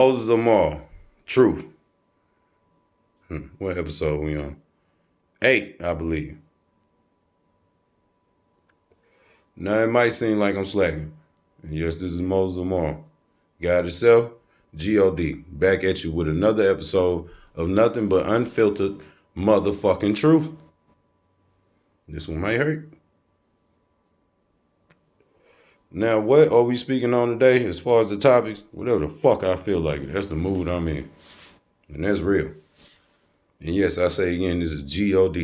Moses Amaru, Truth. What episode we on? 8, I believe. Now it might seem like I'm slacking. And yes, this is Moses Amaru. God itself, God, back at you with another episode of nothing but unfiltered motherfucking truth. This one might hurt. Now, what are we speaking on today as far as the topics? Whatever the fuck I feel like it. That's the mood I'm in. And that's real. And yes, I say again, this is God,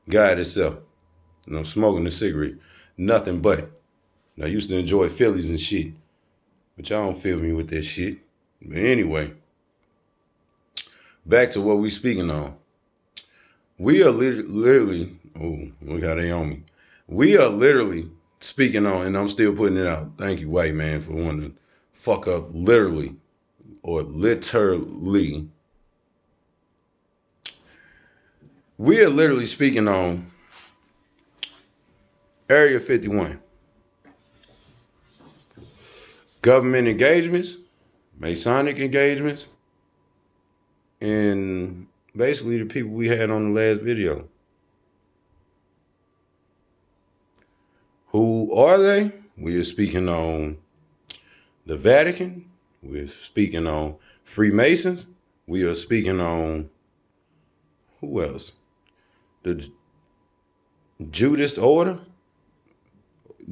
God itself. And I'm smoking a cigarette. Nothing but. I used to enjoy Phillies and shit. But y'all don't feel me with that shit. But anyway, back to what we speaking on. We are literally, oh, look how they on me. We are literally speaking on, and I'm still putting it out. Thank you, white man, for wanting to fuck up literally or literally. We are literally speaking on Area 51. Government engagements, Masonic engagements, and basically the people we had on the last video. Who are they? We are speaking on the Vatican. We are speaking on Freemasons. We are speaking on who else? The Judas Order.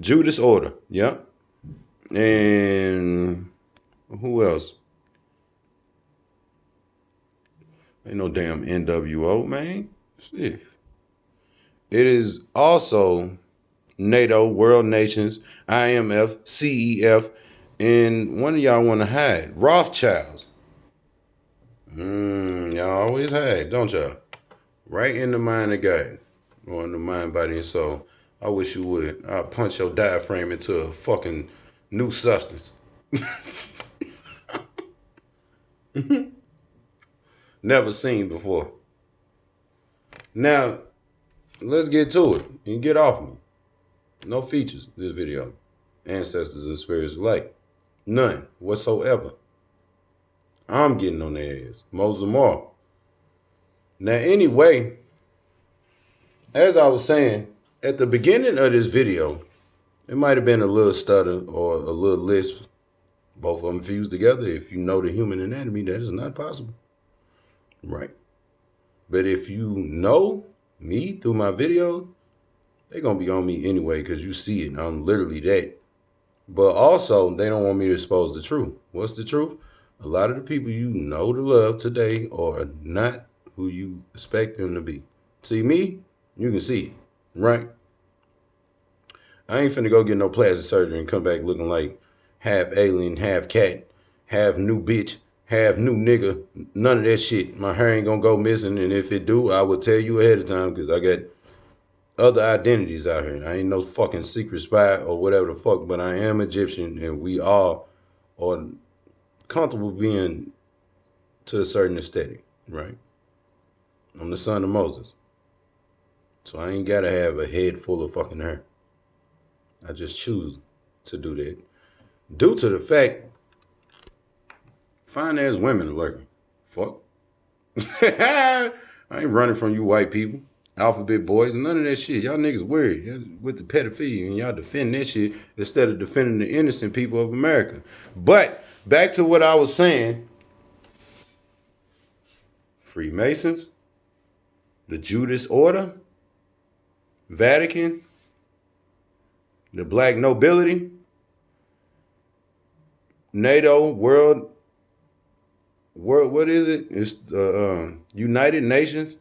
Judas Order, yep. And who else? Ain't no damn NWO, man. Shit. It is also NATO, World Nations, IMF, CEF, and one of y'all want to hide. Rothschilds. Y'all always hide, don't y'all? Right in the mind of God. Or in the mind, body, and soul. I wish you would. I'll punch your diaphragm into a fucking new substance. Never seen before. Now, let's get to it and get off me. No features this video. Ancestors and spirits alike. None whatsoever. I'm getting on their ass. Moses Amaru. Now, anyway, as I was saying, at the beginning of this video, it might have been a little stutter or a little lisp. Both of them fused together. If you know the human anatomy, that is not possible. Right. But if you know me through my videos, they're going to be on me anyway because you see it. I'm literally that. But also, they don't want me to expose the truth. What's the truth? A lot of the people you know to love today are not who you expect them to be. See me? You can see it. Right? I ain't finna go get no plastic surgery and come back looking like half alien, half cat, half new bitch, half new nigga. None of that shit. My hair ain't gonna go missing, and if it do, I will tell you ahead of time because I got other identities out here. I ain't no fucking secret spy or whatever the fuck, but I am Egyptian, and we all are comfortable being to a certain aesthetic, right? I'm the son of Moses. So I ain't gotta have a head full of fucking hair. I just choose to do that. Due to the fact, fine ass women are lurking. Fuck. I ain't running from you white people. Alphabet boys, and none of that shit. Y'all niggas weird with the pedophilia, and y'all defend that shit instead of defending the innocent people of America. But back to what I was saying. Freemasons, the Judas Order, Vatican, the black nobility, NATO, world, what is it? It's the United Nations,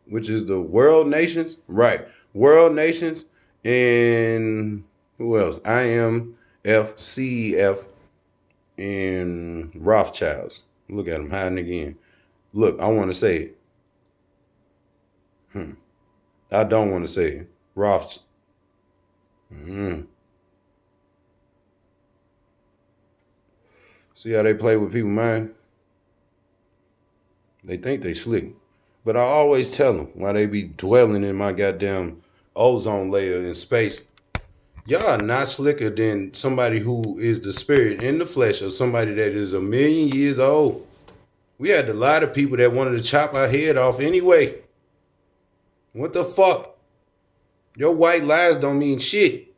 which is the world nations. Right. World nations. And who else? IMF, CEF, and Rothschilds. Look at them hiding again. Look, I want to say it. I don't want to say it. Rothschilds. See how they play with people's mind? They think they slick. But I always tell them why they be dwelling in my goddamn ozone layer in space Y'all are not slicker than somebody who is the spirit in the flesh of somebody that is 1,000,000 years old. We had a lot of people that wanted to chop our head off anyway. What the fuck? Your white lies don't mean shit.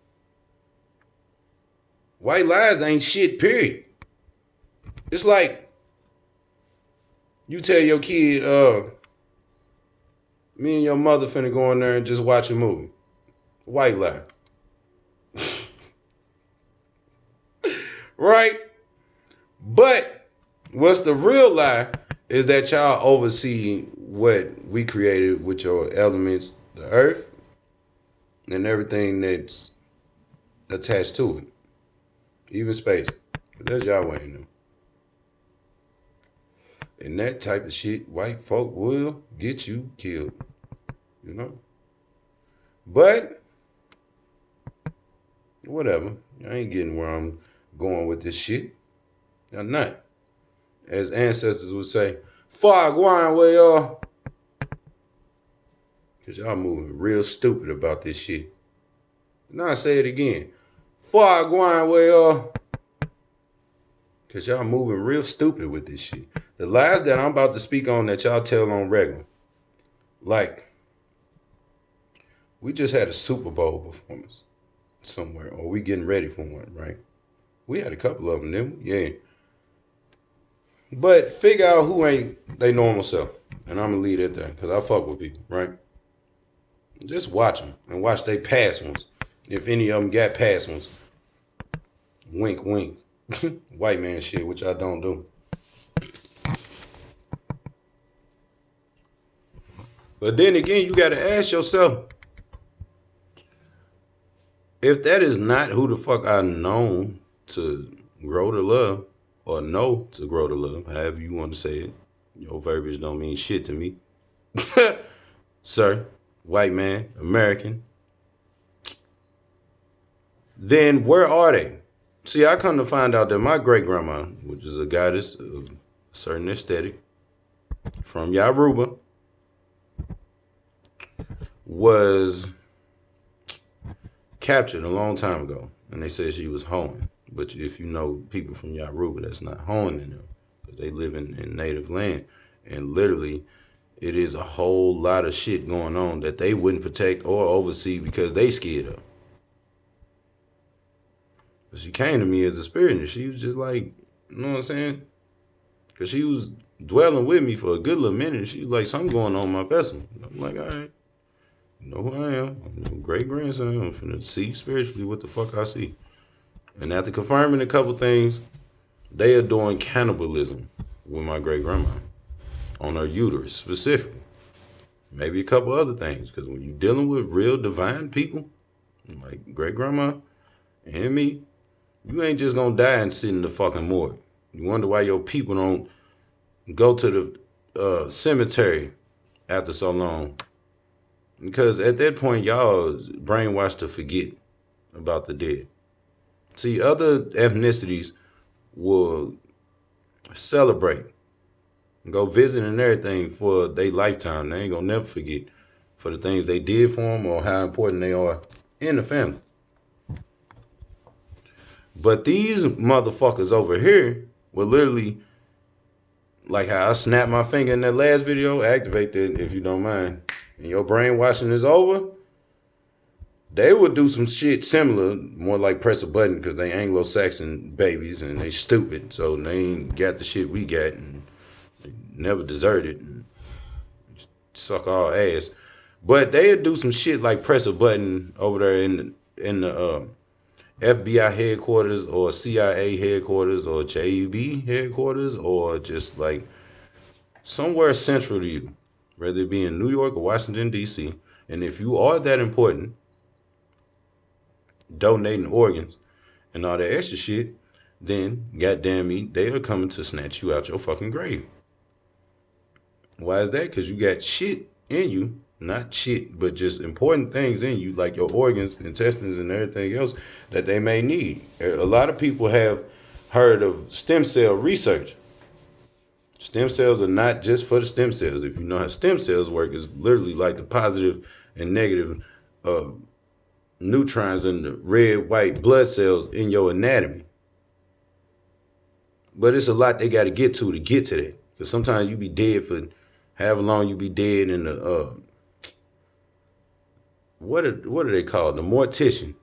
White lies ain't shit, period. It's like you tell your kid, me and your mother finna go in there and just watch a movie. White lie. Right? But what's the real lie is that y'all oversee what we created with your elements, the earth, and everything that's attached to it. Even space. That's y'all ain't know. And that type of shit, white folk will get you killed. You know? But, whatever. I ain't getting where I'm going with this shit. I'm not. As ancestors would say, fog wine where y'all. Because y'all moving real stupid about this shit. Now I say it again. Fog wine where y'all. Because y'all moving real stupid with this shit. The lies that I'm about to speak on that y'all tell on regular. Like, we just had a Super Bowl performance somewhere. Or we getting ready for one, right? We had a couple of them, didn't we? Yeah. But figure out who ain't they normal self. And I'm going to leave it there. Because I fuck with people, right? Just watch them. And watch they past ones. If any of them got past ones. Wink, wink. White man shit, which I don't do. But then again, you got to ask yourself, if that is not who the fuck I known to grow to love, or know to grow to love, however you want to say it, your verbiage don't mean shit to me. Sir, white man, American. Then where are they? See, I come to find out that my great-grandma, which is a goddess of a certain aesthetic, from Yoruba, was captured a long time ago. And they said she was hoeing. But if you know people from Yoruba, that's not hoeing in them. Because they live in native land. And literally, it is a whole lot of shit going on that they wouldn't protect or oversee because they scared of. But she came to me as a spirit, and she was just like, you know what I'm saying? Because she was dwelling with me for a good little minute. She was like, something going on in my vessel. I'm like, all right. You know who I am. I'm your great-grandson. I'm finna see spiritually what the fuck I see. And after confirming a couple things, they are doing cannibalism with my great-grandma. On her uterus, specifically. Maybe a couple other things. Because when you're dealing with real divine people, like great-grandma and me, you ain't just gonna die and sit in the fucking morgue. You wonder why your people don't go to the cemetery after so long. Because at that point, y'all brainwashed to forget about the dead. See, other ethnicities will celebrate and go visit and everything for their lifetime. They ain't gonna never forget for the things they did for them or how important they are in the family. But these motherfuckers over here will literally, like how I snapped my finger in that last video, activate that if you don't mind, and your brainwashing is over, they would do some shit similar, more like press a button because they Anglo-Saxon babies and they stupid, so they ain't got the shit we got and they never deserted and suck all ass. But they'd do some shit like press a button over there in the FBI headquarters or CIA headquarters or JB headquarters or just like somewhere central to you, whether it be in New York or Washington, D.C. And if you are that important, donating organs and all that extra shit, then goddamn me, they are coming to snatch you out your fucking grave. Why is that? Because you got shit in you. Not shit, but just important things in you, like your organs, intestines, and everything else that they may need. A lot of people have heard of stem cell research. Stem cells are not just for the stem cells. If you know how stem cells work, it's literally like the positive and negative neutrons and the red, white blood cells in your anatomy. But it's a lot they got to get to that. Because sometimes you be dead for however long you be dead, and the what are they called? The mortician.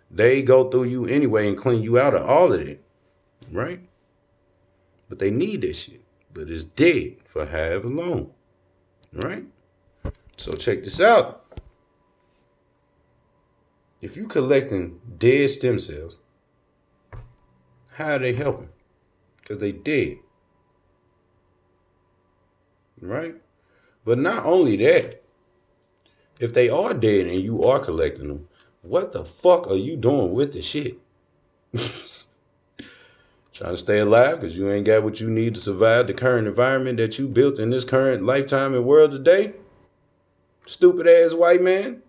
They go through you anyway and clean you out of all of it, right? But they need that shit. But it's dead for however long, right? So check this out. If you collecting dead stem cells, how are they helping? Because they dead, right? But not only that, if they are dead and you are collecting them, what the fuck are you doing with the shit? Trying to stay alive because you ain't got what you need to survive the current environment that you built in this current lifetime and world today? Stupid ass white man.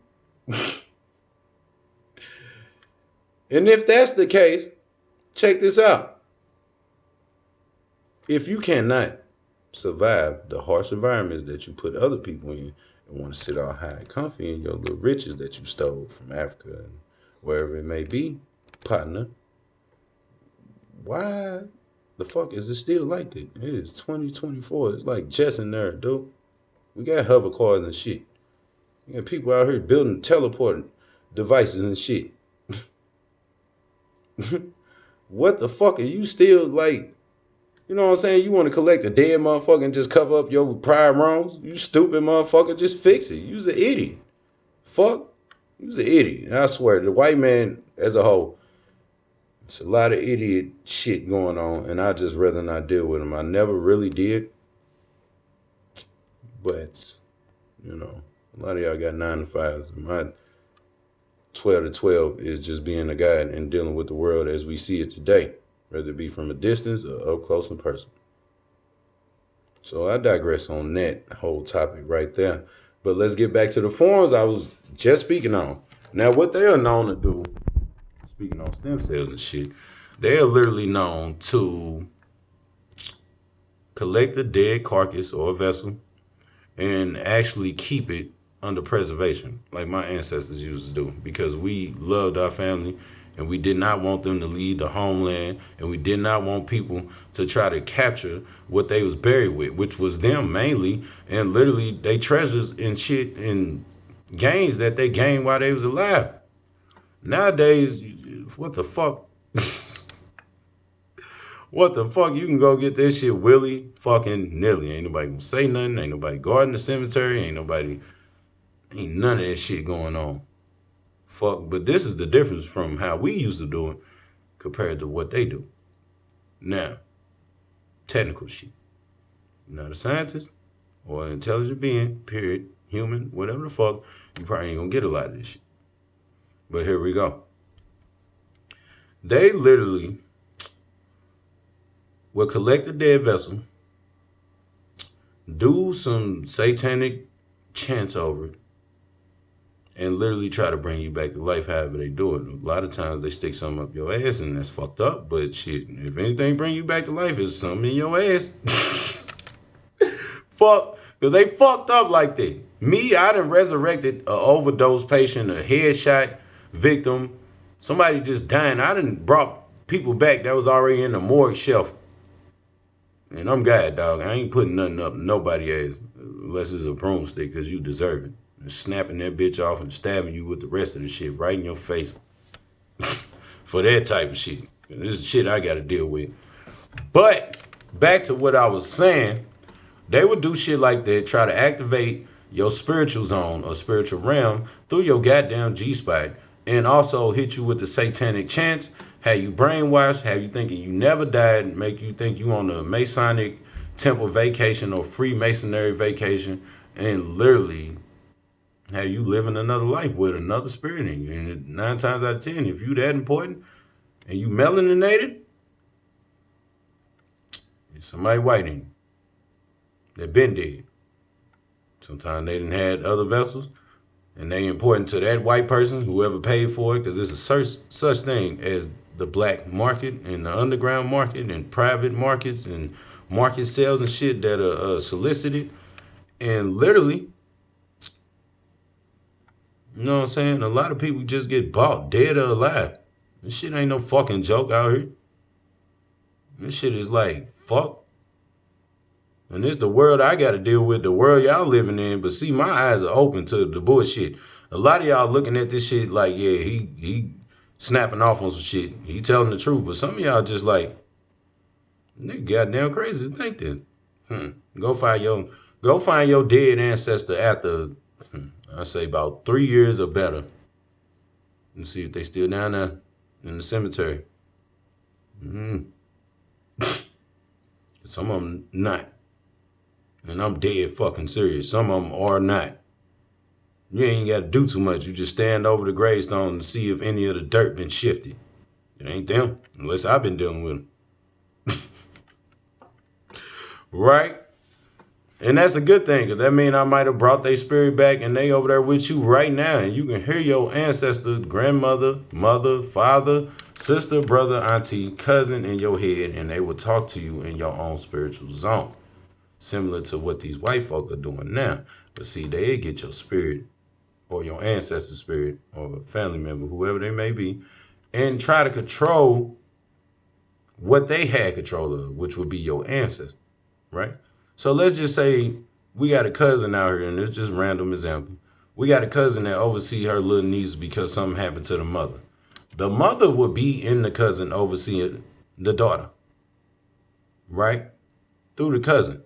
And if that's the case, check this out. If you cannot survive the harsh environments that you put other people in and want to sit all high and comfy in your little riches that you stole from Africa and wherever it may be, partner, why the fuck is it still like that? It is 2024. It's like just in there, dude. We got hover cars and shit. We got people out here building teleport devices and shit. What the fuck are you still like? You know what I'm saying? You want to collect a dead motherfucker and just cover up your prior wrongs? You stupid motherfucker, just fix it. You's an idiot. Fuck. You's an idiot. And I swear, the white man as a whole, it's a lot of idiot shit going on, and I just rather not deal with them. I never really did. But, you know, a lot of y'all got 9 to 5s. My 12 to 12 is just being a guy and dealing with the world as we see it today, whether it be from a distance or up close and personal. So I digress on that whole topic right there. But let's get back to the forms I was just speaking on. Now, what they are known to do, speaking on stem cells and shit, they are literally known to collect a dead carcass or a vessel and actually keep it under preservation, like my ancestors used to do, because we loved our family and we did not want them to leave the homeland, and we did not want people to try to capture what they was buried with, which was them mainly, and literally they treasures and shit and gains that they gained while they was alive. Nowadays, what the fuck? What the fuck? You can go get this shit willy fucking nilly. Ain't nobody gonna say nothing. Ain't nobody guarding the cemetery. Ain't none of that shit going on. Fuck. But this is the difference from how we used to do it compared to what they do. Now, technical shit. You're not a scientist or an intelligent being, period, human, whatever the fuck, you probably ain't gonna get a lot of this shit. But here we go. They literally will collect a dead vessel, do some satanic chants over it, and literally try to bring you back to life however they do it. A lot of times they stick something up your ass, and that's fucked up, but shit, if anything bring you back to life, it's something in your ass. Fuck, because they fucked up like that. Me, I done resurrected an overdose patient, a headshot victim, somebody just dying. I done brought people back that was already in the morgue shelf. And I'm God, dog. I ain't putting nothing up nobody ass unless it's a broomstick, because you deserve it. And snapping that bitch off and stabbing you with the rest of the shit right in your face. For that type of shit. And this is shit I got to deal with. But back to what I was saying, they would do shit like that, try to activate your spiritual zone or spiritual realm through your goddamn G-spot, and also hit you with the satanic chants, have you brainwashed, have you thinking you never died, make you think you on a Masonic temple vacation or Freemasonry vacation, and literally have you living another life with another spirit in you. And 9 times out of 10, if you that important and you melaninated, it's somebody white in you. They been dead. Sometimes they done had other vessels, and they important to that white person, whoever paid for it, because there's a such thing as the black market and the underground market and private markets and market sales and shit that are solicited. And literally, You know what I'm saying? A lot of people just get bought dead or alive. This shit ain't no fucking joke out here. This shit is like, fuck. And this the world I gotta deal with, the world y'all living in. But see, my eyes are open to the bullshit. A lot of y'all looking at this shit like, yeah, he snapping off on some shit. He telling the truth. But some of y'all just like, nigga goddamn crazy to think this. Go find your dead ancestor after I say about 3 years or better. And see if they still down there in the cemetery. Some of them not. And I'm dead fucking serious. Some of them are not. You ain't got to do too much. You just stand over the gravestone to see if any of the dirt been shifted. It ain't them, unless I've been dealing with them. Right? And that's a good thing, because that means I might have brought their spirit back and they over there with you right now. And you can hear your ancestor, grandmother, mother, father, sister, brother, auntie, cousin in your head, and they will talk to you in your own spiritual zone. Similar to what these white folk are doing now. But see, they get your spirit or your ancestor spirit or a family member, whoever they may be, and try to control what they had control of, which would be your ancestor, right? So let's just say we got a cousin out here, and it's just a random example. We got a cousin that oversees her little niece because something happened to the mother. The mother would be in the cousin overseeing the daughter, right? Through the cousin.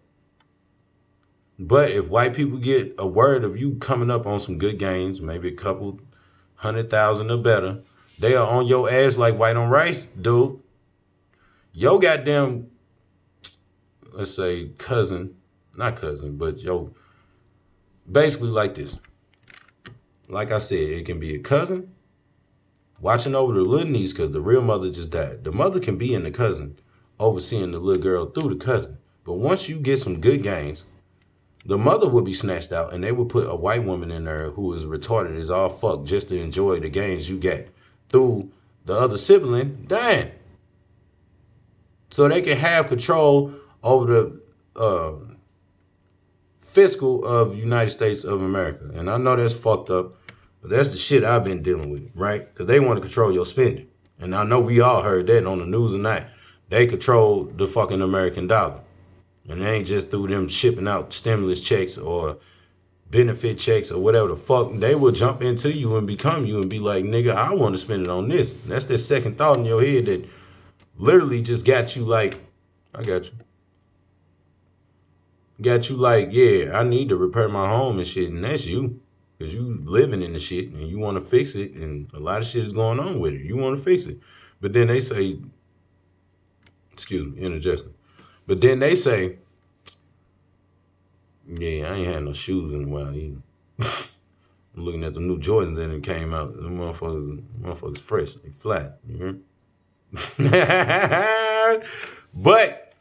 But if white people get a word of you coming up on some good gains, maybe a couple 100,000 or better, they are on your ass like white on rice, dude. Yo goddamn, let's say not cousin, but yo, basically like this. Like I said, it can be a cousin watching over the little niece because the real mother just died. The mother can be in the cousin overseeing the little girl through the cousin. But once you get some good gains, the mother would be snatched out, and they would put a white woman in there who is retarded as all fuck just to enjoy the gains you get through the other sibling dying. So they can have control over the fiscal of United States of America. And I know that's fucked up, but that's the shit I've been dealing with, right? Because they want to control your spending. And I know we all heard that on the news tonight. They control the fucking American dollar. And it ain't just through them shipping out stimulus checks or benefit checks or whatever the fuck. They will jump into you and become you and be like, nigga, I want to spend it on this. And that's that second thought in your head that literally just got you like, I got you. Got you like, yeah, I need to repair my home and shit. And that's you. Because you living in the shit and you want to fix it. And a lot of shit is going on with it. You want to fix it. But then they say, excuse me, interjection. But then they say, yeah, I ain't had no shoes in a while either. I'm looking at the new Jordans that it came out. The motherfuckers fresh. They flat. You hear? But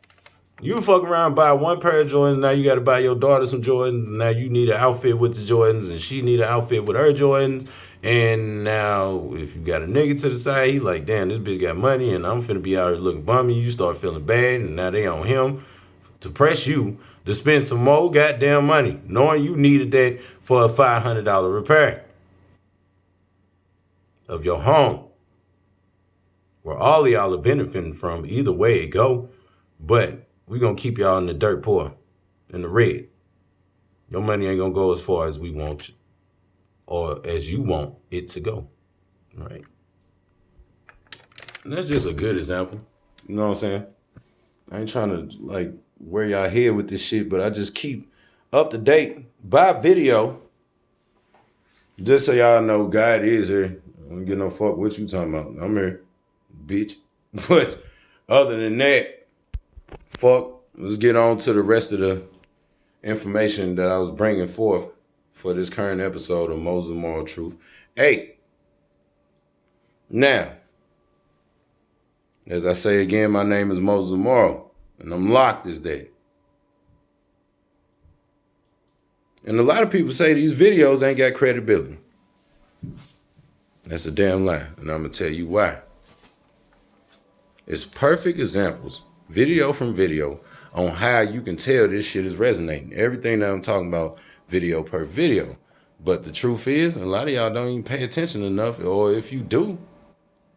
you fuck around and buy one pair of Jordans, now you got to buy your daughter some Jordans, and now you need an outfit with the Jordans, and she need an outfit with her Jordans. And now, if you got a nigga to the side, he like, damn, this bitch got money, and I'm finna be out here looking bummy. You start feeling bad, and now they on him to press you to spend some more goddamn money, knowing you needed that for a $500 repair of your home, where all of y'all are benefiting from either way it go. But we gonna keep y'all in the dirt poor, in the red. Your money ain't gonna go as far as we want or as you want it to go, right? And that's just a good example. You know what I'm saying? I ain't trying to like wear y'all head with this shit, but I just keep up to date by video. Just so y'all know, God is here. I don't get no fuck what you talking about. I'm here, bitch. But other than that, fuck. Let's get on to the rest of the information that I was bringing forth for this current episode of Moses Moral Truth 8. Now, as I say again, my name is Moses Moral, and I'm locked as that. And a lot of people say these videos ain't got credibility. That's a damn lie, and I'm going to tell you why. It's perfect examples, video from video, on how you can tell this shit is resonating. Everything that I'm talking about, video per video. But the truth is, a lot of y'all don't even pay attention enough, or if you do,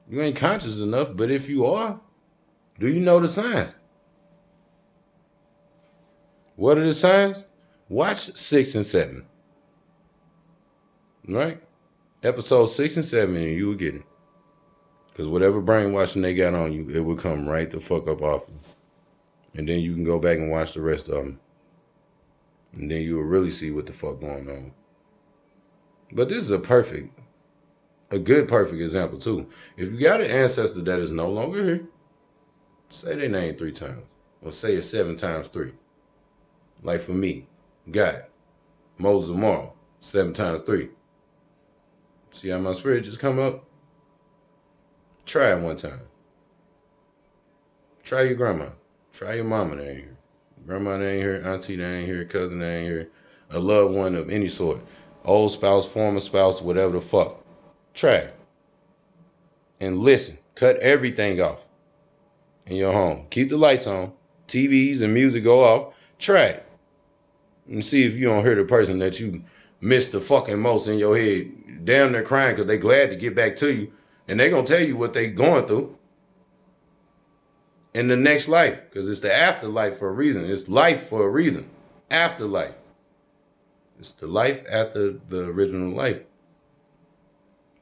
you ain't conscious enough. But if you are, do you know the signs? What are the signs? Watch 6 and 7. Right? Episode 6 and 7, and you will get it. Because whatever brainwashing they got on you, it will come right the fuck up off you. And then you can go back and watch the rest of them. And then you will really see what the fuck going on. But this is a good perfect example too. If you got an ancestor that is no longer here, say their name 3 times. Or say it 7 times 3. Like for me, God, Moses Amaru, 7 times 3. See how my spirit just come up? Try it one time. Try your grandma. Try your mama that ain't here. Grandma that ain't here, auntie that ain't here, cousin that ain't here. A loved one of any sort. Old spouse, former spouse, whatever the fuck. Try it. And listen. Cut everything off in your home. Keep the lights on. TVs and music go off. Try it. And see if you don't hear the person that you miss the fucking most in your head. Damn, they're crying because they glad to get back to you. And they going to tell you what they going through in the next life. Because it's the afterlife for a reason. It's life for a reason. Afterlife. It's the life after the original life.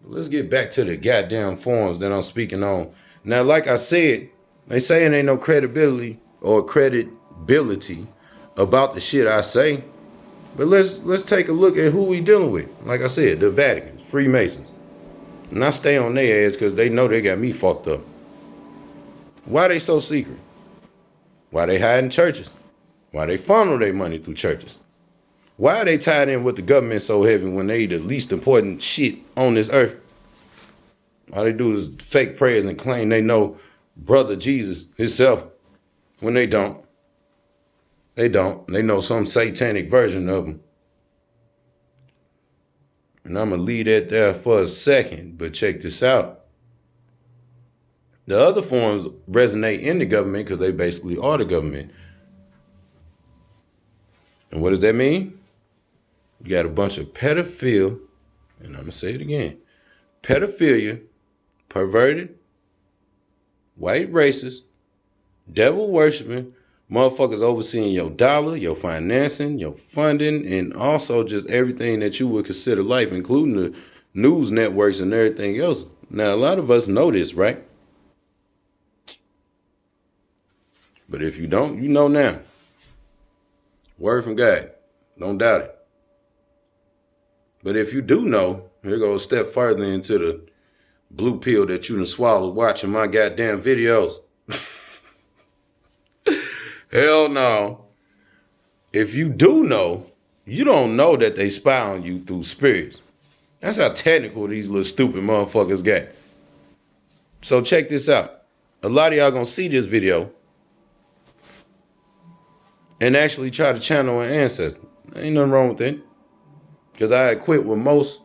Let's get back to the goddamn forms that I'm speaking on. Now, like I said, they saying ain't no credibility about the shit I say. But let's take a look at who we dealing with. Like I said, the Vatican, Freemasons. And I stay on their ass because they know they got me fucked up. Why they so secret? Why they hiding churches? Why they funnel their money through churches? Why are they tied in with the government so heavy when they the least important shit on this earth? All they do is fake prayers and claim they know brother Jesus himself when they don't. They don't. They know some satanic version of him. And I'm going to leave that there for a second, but check this out. The other forms resonate in the government because they basically are the government. And what does that mean? You got a bunch of pedophilia, and I'm going to say it again. Pedophilia, perverted, white racist, devil worshiping, motherfuckers overseeing your dollar, your financing, your funding, and also just everything that you would consider life, including the news networks and everything else. Now, a lot of us know this, right? But if you don't, you know now. Word from God. Don't doubt it. But if you do know, here goes a step further into the blue pill that you done swallowed watching my goddamn videos. Hell no. If you do know, you don't know that they spy on you through spirits. That's how technical these little stupid motherfuckers get. So check this out. A lot of y'all gonna see this video and actually try to channel an ancestor. Ain't nothing wrong with that. Because I equip with most,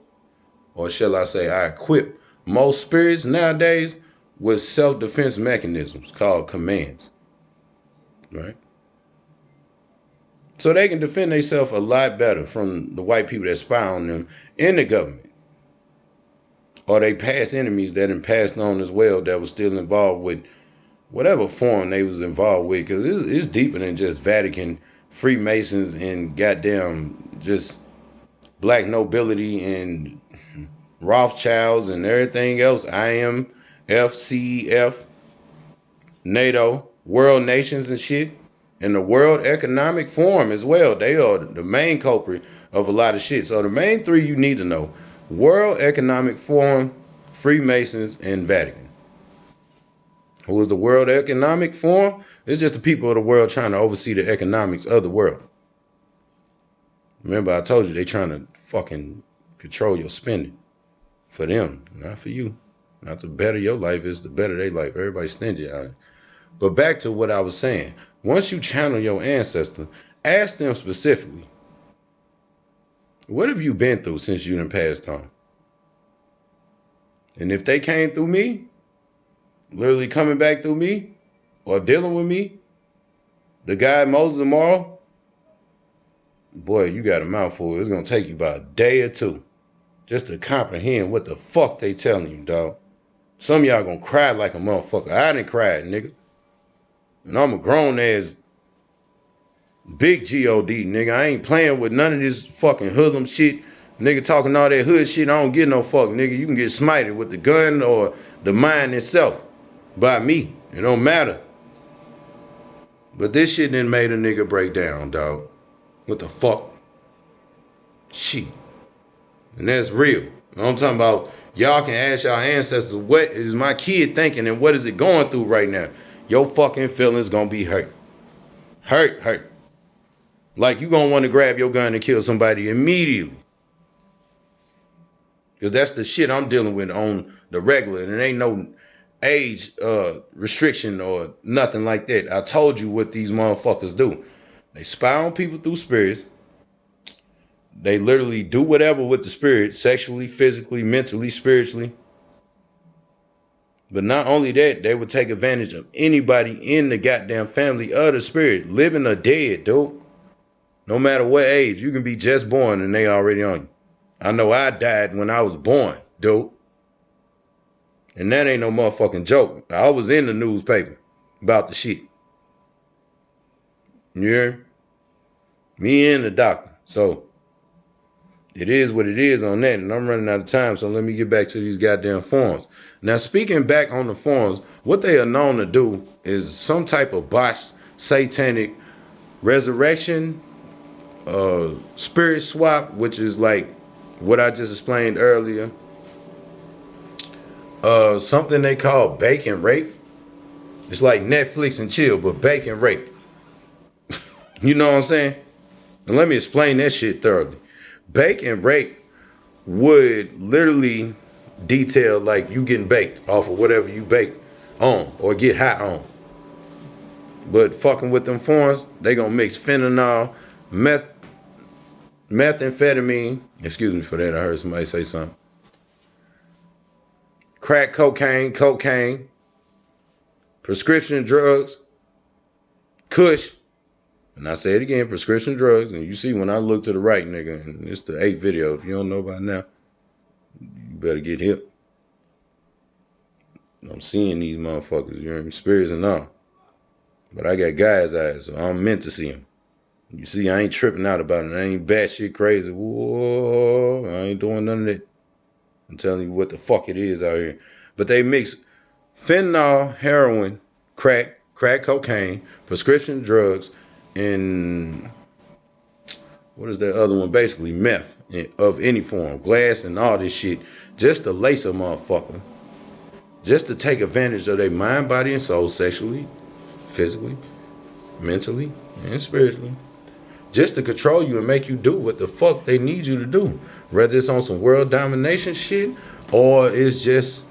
or shall I say, I equip most spirits nowadays with self-defense mechanisms called commands. Right? So they can defend themselves a lot better from the white people that spy on them in the government. Or they past enemies that had passed on as well that was still involved with whatever form they was involved with. Because it's deeper than just Vatican, Freemasons, and goddamn just black nobility and Rothschilds and everything else. IMF, NATO, world nations and shit. And the World Economic Forum as well. They are the main culprit of a lot of shit. So the main 3 you need to know. World Economic Forum, Freemasons, and Vatican. Who is the World Economic Forum? It's just the people of the world trying to oversee the economics of the world. Remember I told you they trying to fucking control your spending. For them, not for you. Not the better your life is, the better their life. Everybody's stingy out here. But back to what I was saying. Once you channel your ancestor, ask them specifically, what have you been through since you done passed on? And if they came through me, literally coming back through me, or dealing with me, the guy Moses Amaru, boy, you got a mouthful. It's gonna take you about a day or two just to comprehend what the fuck they telling you, dog. Some of y'all gonna cry like a motherfucker. I didn't cry, nigga. And I'm a grown ass big G-O-D, nigga. I ain't playing with none of this fucking hoodlum shit. Nigga talking all that hood shit. I don't get no fuck, nigga. You can get smited with the gun or the mind itself by me. It don't matter. But this shit done made a nigga break down, dog. What the fuck? Shit. And that's real. I'm talking about, y'all can ask y'all ancestors, what is my kid thinking and what is it going through right now? Your fucking feelings gonna be hurt. Hurt. Like you gonna want to grab your gun and kill somebody immediately. Because that's the shit I'm dealing with on the regular. And it ain't no age restriction or nothing like that. I told you what these motherfuckers do. They spy on people through spirits. They literally do whatever with the spirit, sexually, physically, mentally, spiritually. But not only that, they would take advantage of anybody in the goddamn family of the spirit, living or dead, dude. No matter what age, you can be just born and they already on you. I know I died when I was born, dude. And that ain't no motherfucking joke. I was in the newspaper about the shit. You hear me and the doctor. So it is what it is on that. And I'm running out of time. So let me get back to these goddamn forums. Now, speaking back on the forums, what they are known to do is some type of botched satanic resurrection, spirit swap, which is like what I just explained earlier. Something they call bake and rape. It's like Netflix and chill, but bake and rape. You know what I'm saying? And let me explain that shit thoroughly. Bake and rape would literally detail like you getting baked off of whatever you bake on or get hot on. But fucking with them forms, they gonna mix fentanyl, methamphetamine. Excuse me for that. I heard somebody say something. Crack cocaine, prescription drugs, kush. And I say it again, prescription drugs. And you see when I look to the right, nigga, and it's the 8th video. If you don't know by now, you better get hip. I'm seeing these motherfuckers, you hear me? Spirits and all. But I got guys' eyes, so I'm meant to see them. You see, I ain't tripping out about it. I ain't batshit crazy. Whoa, I ain't doing none of that. I'm telling you what the fuck it is out here. But they mix fentanyl, heroin, crack cocaine, prescription drugs, and what is that other one? Basically meth of any form, glass and all this shit, just to lace a motherfucker, just to take advantage of their mind, body, and soul, sexually, physically, mentally, and spiritually, just to control you and make you do what the fuck they need you to do, whether it's on some world domination shit or it's just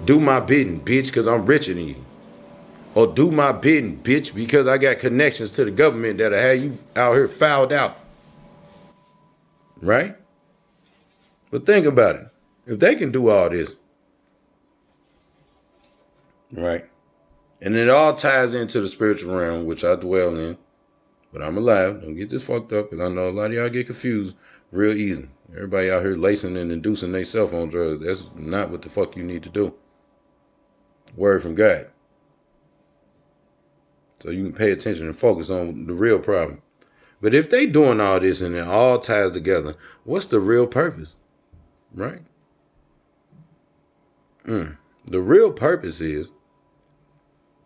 do my bidding, bitch, because I'm richer than you. Or do my bidding, bitch, because I got connections to the government that'll have you out here fouled out. Right? But think about it. If they can do all this, right? And it all ties into the spiritual realm, which I dwell in. But I'm alive. Don't get this fucked up, because I know a lot of y'all get confused real easy. Everybody out here lacing and inducing themselves on drugs. That's not what the fuck you need to do. Word from God. So you can pay attention and focus on the real problem. But if they doing all this and it all ties together, what's the real purpose? Right? The real purpose is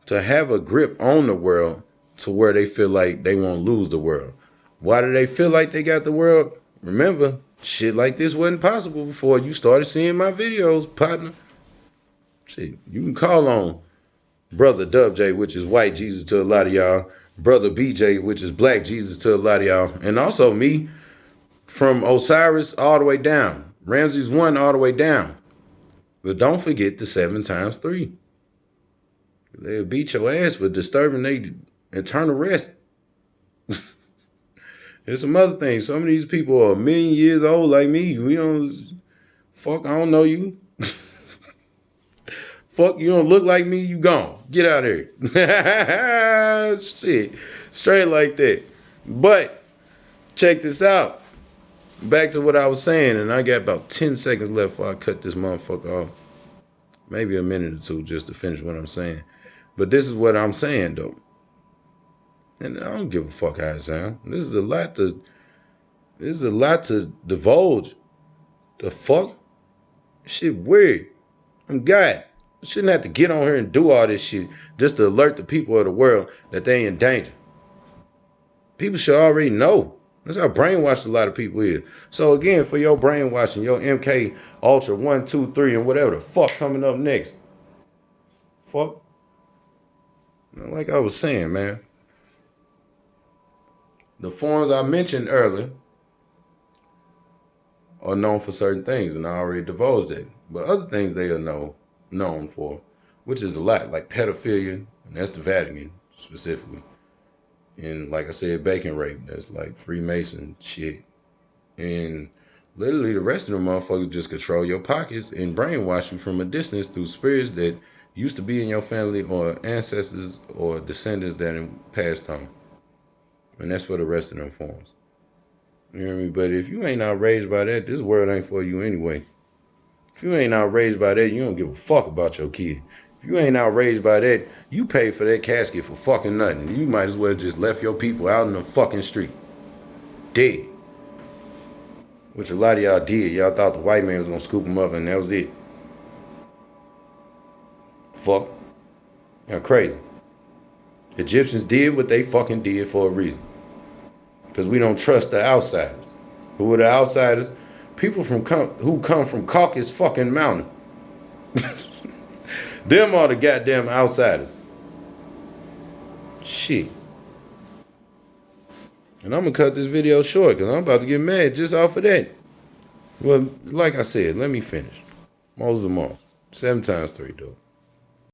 to have a grip on the world to where they feel like they won't lose the world. Why do they feel like they got the world? Remember, shit like this wasn't possible before you started seeing my videos, partner. Shit, you can call on Brother Dub J, which is white Jesus to a lot of y'all. Brother BJ, which is black Jesus to a lot of y'all. And also me, from Osiris all the way down. Ramses 1 all the way down. But don't forget the 7 times 3. They'll beat your ass for disturbing their eternal rest. There's some other things. Some of these people are a million years old like me. We don't... Fuck, I don't know you. Fuck, you don't look like me, you gone. Get out of here. Shit. Straight like that. But Check this out. Back to what I was saying, and I got about 10 seconds left before I cut this motherfucker off. Maybe a minute or two just to finish what I'm saying. But this is what I'm saying, though. And I don't give a fuck how it sounds. This is a lot to divulge. The fuck? Shit weird. I'm God. I shouldn't have to get on here and do all this shit just to alert the people of the world that they in danger. People should already know. That's how brainwashed a lot of people is. So again, for your brainwashing, your MK Ultra 1, 2, 3, and whatever the fuck coming up next. Fuck. Like I was saying, man. The forums I mentioned earlier are known for certain things, and I already divulged it. But other things they are known for, which is a lot, like pedophilia, and that's the Vatican specifically. And like I said, bacon rape, that's like Freemason shit. And literally the rest of them motherfuckers just control your pockets and brainwash you from a distance through spirits that used to be in your family or ancestors or descendants that passed on. And that's for the rest of them forms. You know what I mean? But if you ain't outraged by that, this world ain't for you anyway. If you ain't outraged by that, you don't give a fuck about your kid. If you ain't outraged by that, you paid for that casket for fucking nothing. You might as well just left your people out in the fucking street. Dead. Which a lot of y'all did. Y'all thought the white man was gonna scoop them up and that was it. Fuck. Y'all crazy. Egyptians did what they fucking did for a reason. Because we don't trust the outsiders. Who are the outsiders? People who come from Caucasus fucking mountain. Them are the goddamn outsiders. Shit. And I'm going to cut this video short because I'm about to get mad just off of that. Well, like I said, let me finish. Moses Amaru. 7 times 3, though.